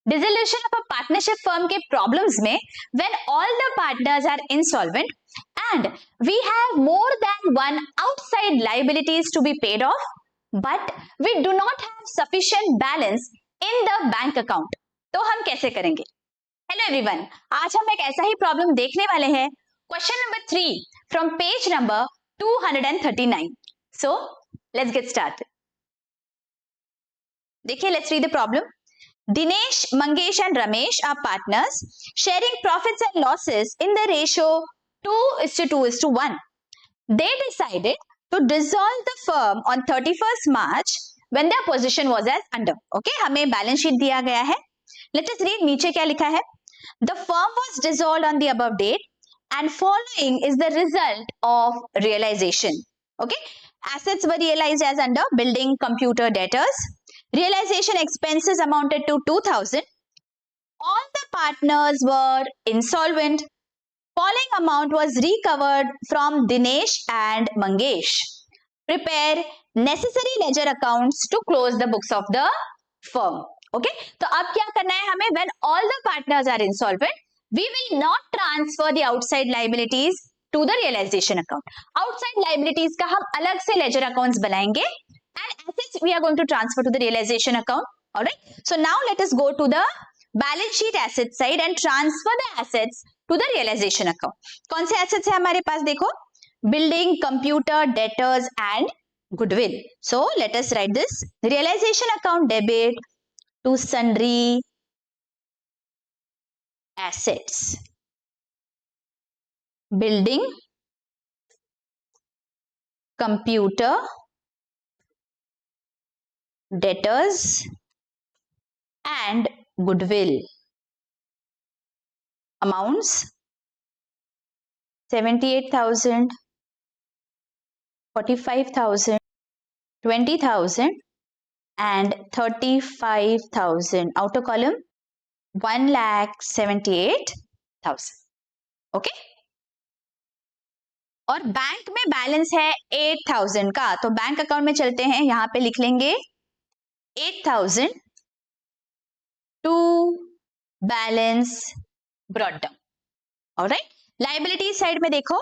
Dissolution of a partnership firm के problems में when all the partners are insolvent and we have more than one outside liabilities to be paid off but we do not have sufficient balance in the bank account, तो हम कैसे करेंगे? Hello everyone, आज हम एक ऐसा ही problem देखने वाले हैं, question number 3 from page number 239. So let's get started. देखिए, let's read the problem. Dinesh, Mangesh and Ramesh are partners sharing profits and losses in the ratio 2:2:1. They decided to dissolve the firm on 31st March when their position was as under. Okay, हमें balance sheet दिया गया है. Let us read नीचे क्या लिखा है. The firm was dissolved on the above date and following is the result of realization. Okay, assets were realized as under building, computer, debtors. Realization expenses amounted to 2,000. All the partners were insolvent. Following amount was recovered from Dinesh and Mangesh. Prepare necessary ledger accounts to close the books of the firm. Okay? तो अब क्या करना है हमें? When all the partners are insolvent, we will not transfer the outside liabilities to the realization account. Outside liabilities का हम अलग से ledger accounts बनाएंगे. And assets we are going to transfer to the realization account. All right. So now let us go to the balance sheet asset side and transfer the assets to the realization account. कौन से assets है हमारे पास? देखो, building, computer, debtors and goodwill. So let us write this. Realization account debit to sundry assets. Building, computer, debtors and goodwill. Amounts 78,000, 45,000, 20,000 and 35,000. Outer column 1,78,000. Okay. और bank में balance है 8,000 का, तो बैंक अकाउंट में चलते हैं, यहां पे लिख लेंगे 8,000 to balance brought down. Alright. Liability side में देखो,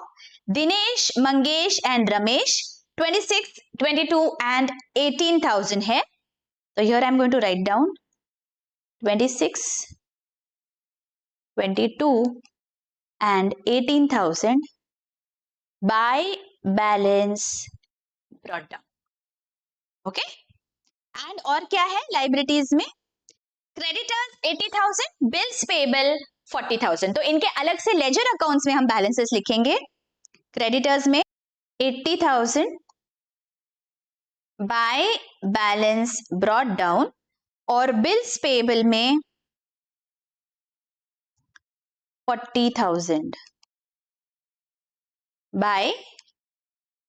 Dinesh, Mangesh and Ramesh 26, 22 and 18,000 है. So here I am going to write down 26, 22 and 18,000 by balance brought down. Okay. And और क्या है लाइबिलिटीज में? Creditors 80,000, bills payable 40,000. तो इनके अलग से लेजर अकाउंट्स में हम बैलेंसेस लिखेंगे. क्रेडिटर्स में 80,000 बाय बैलेंस ब्रॉट डाउन और बिल्स पेबल में 40,000 by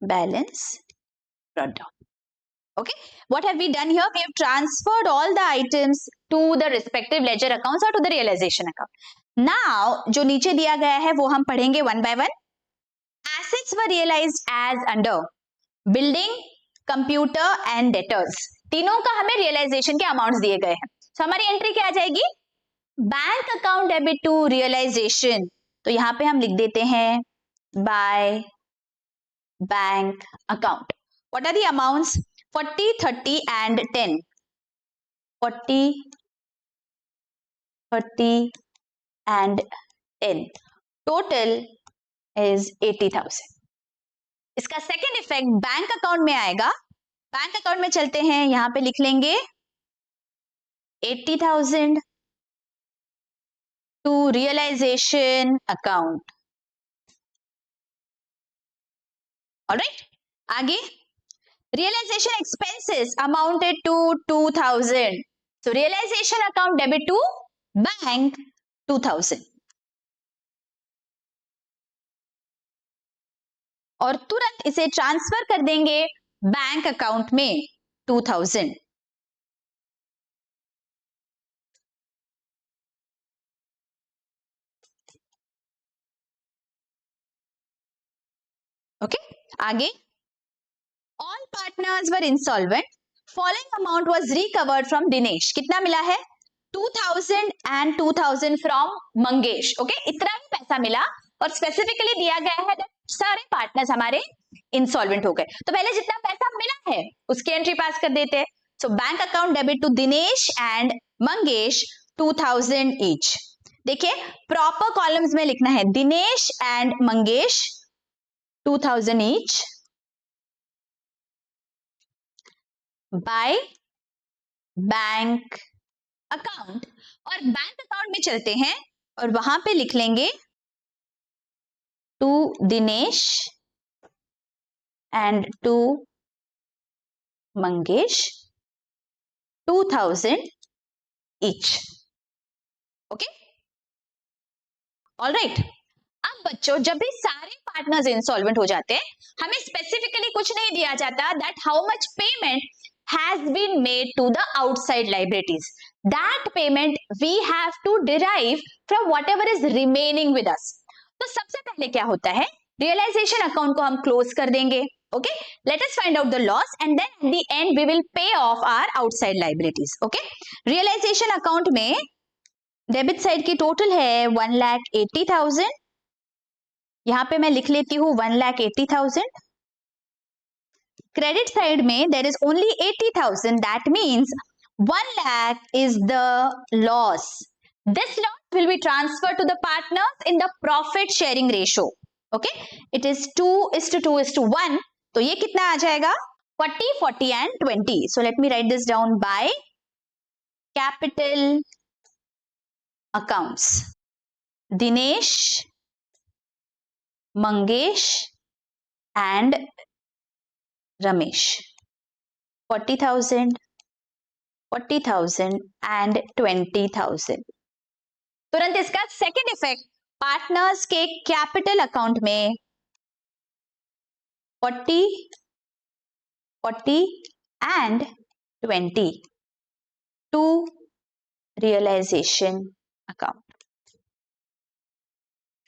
balance brought down. Okay, what have we done here? We have transferred all the items to the respective ledger accounts or to the realization account. Now, जो नीचे दिया गया है वो हम पढ़ेंगे one by one. Assets were realized as under building, computer and debtors. तीनों का हमें realization के amounts दिए गए हैं. So हमारी एंट्री क्या आ जाएगी? Bank account debit to realisation. तो यहाँ पे हम लिख देते हैं by bank account. What are the amounts? 40, 30 and 10. 40, 30 and 10. Total is 80,000. इसका सेकेंड इफेक्ट बैंक अकाउंट में आएगा. बैंक अकाउंट में चलते हैं, यहां पे लिख लेंगे 80,000 टू रियलाइजेशन अकाउंट. ऑलराइट, आगे realization expenses amounted to 2,000. So realization account debit to bank 2,000. और तुरंत इसे ट्रांसफर कर देंगे बैंक अकाउंट में 2,000. ओके, आगे all partners were insolvent. Following amount was recovered from Dinesh. कितना मिला है? 2000 and 2000 फ्रॉम मंगेश. ओके, इतना ही पैसा मिला और स्पेसिफिकली दिया गया है सारे पार्टनर्स हमारे इंसॉल्वेंट हो गए. तो पहले जितना पैसा मिला है उसकी एंट्री पास कर देते हैं. So bank account debit to Dinesh and Mangesh 2000 each. देखिए प्रॉपर कॉलम्स में लिखना है Dinesh and Mangesh 2000 each by bank account. और बैंक अकाउंट में चलते हैं और वहां पे लिख लेंगे to Dinesh and to Mangesh 2000 each. Okay, alright. अब बच्चों जब भी सारे पार्टनर्स इंसॉल्वेंट हो जाते हैं हमें स्पेसिफिकली कुछ नहीं दिया जाता that how much payment has been made to the outside liabilities. That payment we have to derive from whatever is remaining with us. तो सबसे पहले क्या होता है, रियलाइजेशन अकाउंट को हम क्लोज कर देंगे. Okay, let us find out the loss and then at the end we will pay off our outside liabilities. Okay, realisation account में डेबिट साइड की टोटल है 1,80,000. यहां पे मैं लिख लेती हूं 1,80,000. क्रेडिट साइड में there is only 80,000. That means 1 lakh is the loss. This loss will be transferred to the partners in the profit sharing ratio. Okay, it is 2:2:1. तो ये कितना आ जाएगा 40, 40 and 20. So let me write this down by capital accounts. Dinesh, Mangesh and Ramesh 40,000, 40,000 and 20,000. तुरंत इसका second effect partners के capital account में 40, 40 and 20 to realisation account.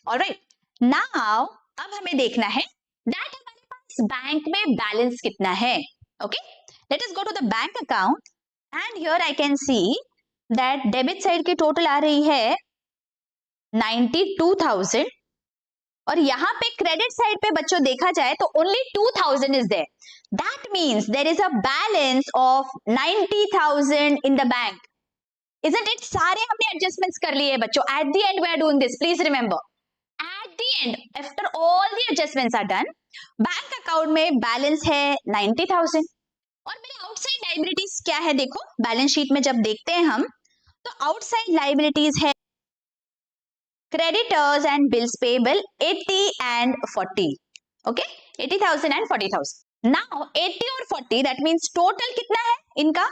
Alright, now अब हमें देखना है दैट हमारे पास बैंक में बैलेंस कितना है. Okay, let us go to the bank account and here I can see that debit side की टोटल आ रही है 92,000 और यहां पे क्रेडिट साइड पे बच्चों देखा जाए तो only 2,000 is there. That means there is a balance of 90,000 in the bank. Isn't it? सारे हमने एडजस्टमेंट्स कर लिए बच्चों. At the end we are doing this. Please remember, at the end after all the adjustments are done, bank account में balance है 90,000 और मेरे outside liabilities क्या है. देखो बैलेंस शीट में जब देखते हैं हम तो आउटसाइड लायबिलिटीज है creditors and bills payable 80 and 40. Okay, 80,000 and 40,000. Now 80 और 40 दैट मीन्स टोटल कितना है इनका.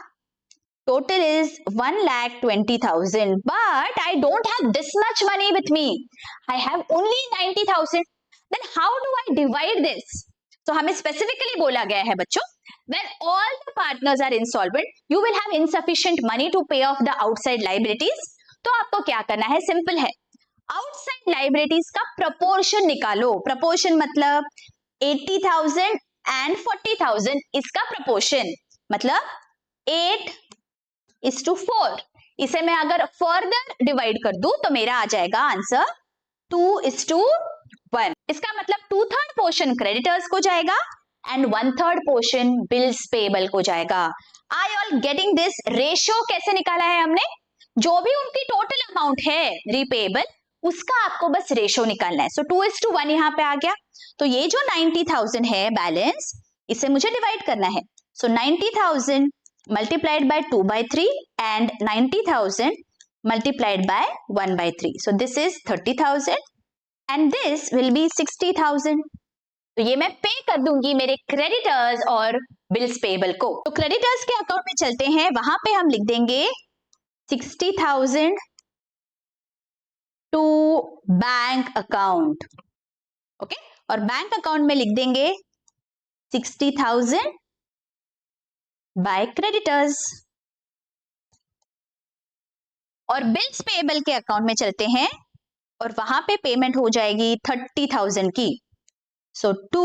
Total is 1,20,000, but I don't have this much money with me. I have only 90,000. Then how do I divide this? So हमें specifically बोला गया है बच्चों, when all the partners are insolvent, you will have insufficient money to pay off the outside liabilities. तो आपको क्या करना है, सिंपल है, outside liabilities का proportion निकालो. Proportion मतलब 80,000 and 40,000 इसका proportion मतलब 8:4. इसे मैं अगर फर्दर डिवाइड कर दूं तो मेरा आ जाएगा आंसर 2:1. इसका मतलब 2/3 पोर्शन क्रेडिटर्स को जाएगा एंड 1/3 पोर्शन बिल्स पेबल को जाएगा. आई ऑल गेटिंग दिस. रेशियो कैसे निकाला है हमने, जो भी उनकी टोटल अमाउंट है रिपेबल उसका आपको बस रेशियो निकालना है. सो 2:1 यहाँ पे आ गया. तो ये जो 90,000 है बैलेंस, इसे मुझे डिवाइड करना है. सो 90,000 multiplied by 2/3 and 90,000 multiplied by 1/3. So this is 30,000 and this will be 60,000. तो ये मैं पे कर दूंगी मेरे क्रेडिटर्स और बिल्स पेबल को. तो क्रेडिटर्स के अकाउंट में चलते हैं, वहां पे हम लिख देंगे 60,000 टू बैंक अकाउंट. ओके, और बैंक अकाउंट में लिख देंगे 60,000 बाय क्रेडिटर्स. और बिल्स पेएबल के अकाउंट में चलते हैं और वहां पे पेमेंट हो जाएगी 30,000 की. सो टू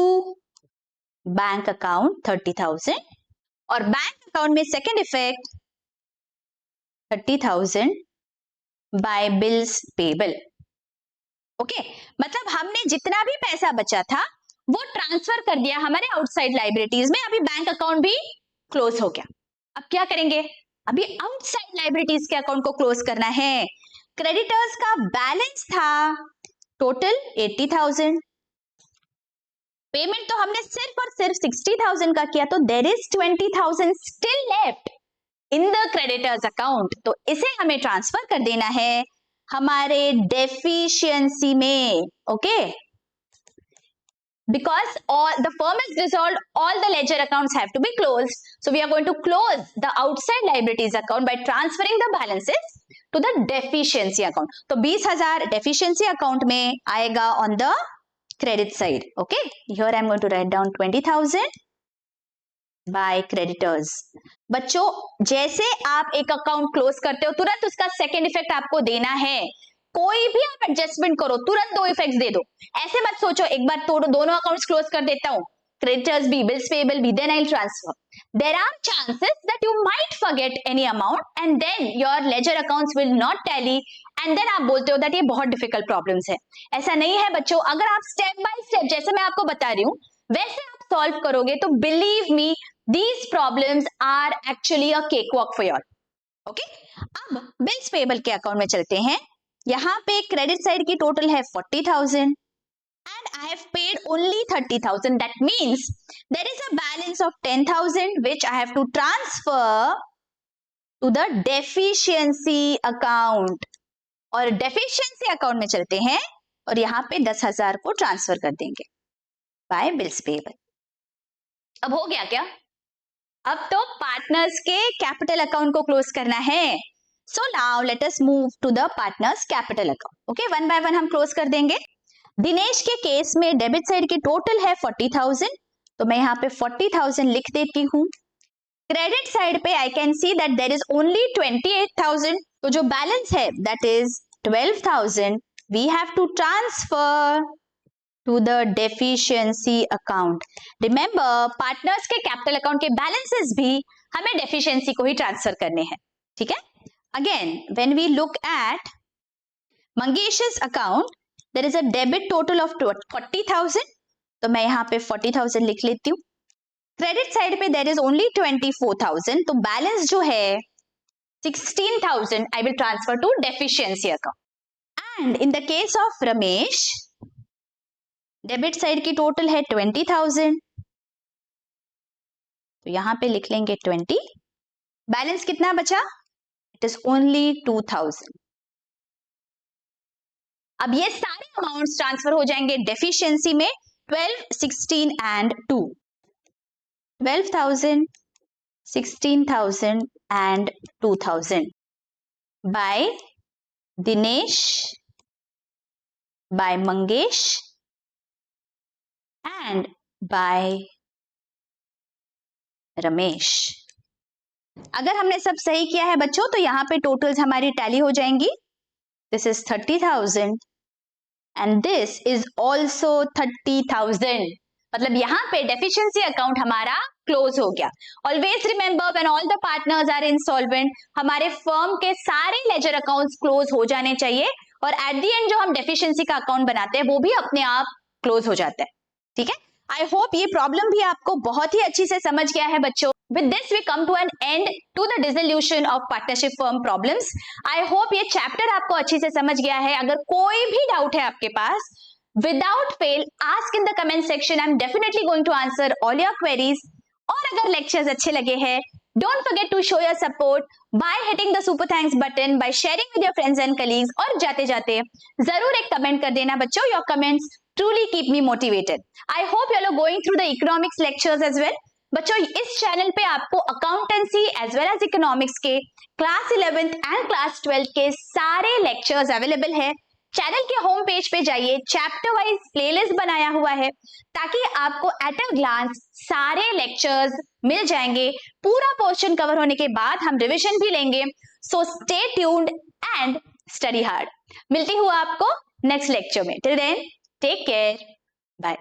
बैंक अकाउंट 30,000 और बैंक अकाउंट में second effect 30,000 by bills payable. Okay, मतलब हमने जितना भी पैसा बचा था वो ट्रांसफर कर दिया हमारे आउटसाइड लाइबिलिटीज में। अभी बैंक अकाउंट भी क्लोज हो गया। अब क्या करेंगे? अभी आउटसाइड लाइबिलिटीज के अकाउंट को क्लोज करना है। क्रेडिटर्स का बैलेंस था टोटल 80,000, पेमेंट तो हमने सिर्फ और सिर्फ 60,000 का किया, तो there is 20,000 still left in the creditors account. तो इसे हमें ट्रांसफर कर देना है हमारे डेफिशिएंसी में। Okay, because all the firm is dissolved, all the ledger accounts have to be closed, so we are going to close the outside liabilities account by transferring the balances to the deficiency account. तो 20,000 deficiency account में आएगा on the credit side. Okay, here I am going to write down 20,000 by creditors. बच्चों, जैसे आप एक account close करते हो तुरंत उसका सेकेंड इफेक्ट आपको देना है। कोई भी आप एडजस्टमेंट करो तुरंत 2 इफेक्ट्स दे दो। ऐसे मत सोचो एक बार तो दोनों अकाउंट्स क्लोज कर देता हूं, क्रेडिटर्स भी, बिल्स पेबल भी, then I will transfer. There are chances that you might forget any amount and then your ledger accounts will not tally and then आप बोलते हो दैट ये बहुत डिफिकल्ट प्रॉब्लम्स है। ऐसा नहीं है बच्चों, अगर आप स्टेप बाय स्टेप जैसे मैं आपको बता रही हूं वैसे आप सॉल्व करोगे तो believe me these problems are actually a cakewalk for you all. Okay, अब बिल्स पेबल के अकाउंट में चलते हैं। यहाँ पे क्रेडिट साइड की टोटल है 40,000 and I have paid only 30,000. That means there is a balance of 10,000 which I have to transfer to the deficiency account. और deficiency account में चलते हैं और यहाँ पे 10,000 को ट्रांसफर कर देंगे बाय बिल्स पेबल। अब हो गया क्या? अब तो पार्टनर्स के कैपिटल अकाउंट को क्लोज करना है। So now let us move to the partners capital account. Okay, one by one हम क्लोज कर देंगे। दिनेश के केस में डेबिट साइड की टोटल है 40,000, तो मैं यहाँ पे 40,000 लिख देती हूँ। क्रेडिट साइड पे I can see that there is only 28,000, तो जो बैलेंस है that is 12,000 we have to transfer to the deficiency account. Remember, partners के capital account के balances भी हमें deficiency को ही transfer करने हैं, ठीक है? Again, when we look at Mangesh's account, there is a debit total of 40,000, तो मैं यहाँ पे 40,000 लिख लेती हूँ। Credit side पे there is only 24,000, तो balance जो है 16,000 I will transfer to deficiency account. And in the case of Ramesh, debit side की टोटल है 20,000, तो यहां पे लिख लेंगे 20। बैलेंस कितना बचा? It is only 2,000। अब ये सारे अमाउंट्स ट्रांसफर हो जाएंगे डेफिशिएंसी में 12, 16 and 2। 12,000, 16,000 and 2,000 by Dinesh, by Mangesh and by Ramesh. अगर हमने सब सही किया है बच्चों तो यहाँ पे टोटल्स हमारी टैली हो जाएंगी। This is 30,000 and this is also 30,000, मतलब यहाँ पे डेफिशिएंसी अकाउंट हमारा क्लोज हो गया। Always remember when all the partners are insolvent, हमारे फर्म के सारे लेजर अकाउंट्स क्लोज हो जाने चाहिए और एट द एंड जो हम डेफिशिएंसी का अकाउंट बनाते हैं वो भी अपने आप क्लोज हो जाता है, ठीक है? आई होप ये प्रॉब्लम भी आपको बहुत ही अच्छी से समझ गया है बच्चों। With this we come to an end to the dissolution of partnership firm problems. I hope ये चैप्टर आपको अच्छी से समझ गया है। अगर कोई भी डाउट है आपके पास, without fail ask in the comment section, I am definitely going to answer all your queries. और अगर लेक्चर्स अच्छे लगे हैं, don't forget to show your support by hitting the super thanks button, by sharing with your friends and colleagues, और जाते जाते जरूर एक कमेंट कर देना बच्चों। Your comments truly keep me motivated. I hope you all are going through the economics lectures as well. बच्चों, इस चैनल पे आपको accountancy as well as economics के class 11th and class 12th के सारे लेक्चर्स अवेलेबल है। Channel के home page पे जाइए, चैप्टर वाइज प्लेलिस्ट बनाया हुआ है ताकि आपको एट अ ग्लांस सारे लेक्चर्स मिल जाएंगे। पूरा पोर्शन कवर होने के बाद हम रिविजन भी लेंगे। So stay tuned and study hard. मिलती हूँ आपको नेक्स्ट लेक्चर में। Till then, take care. Bye.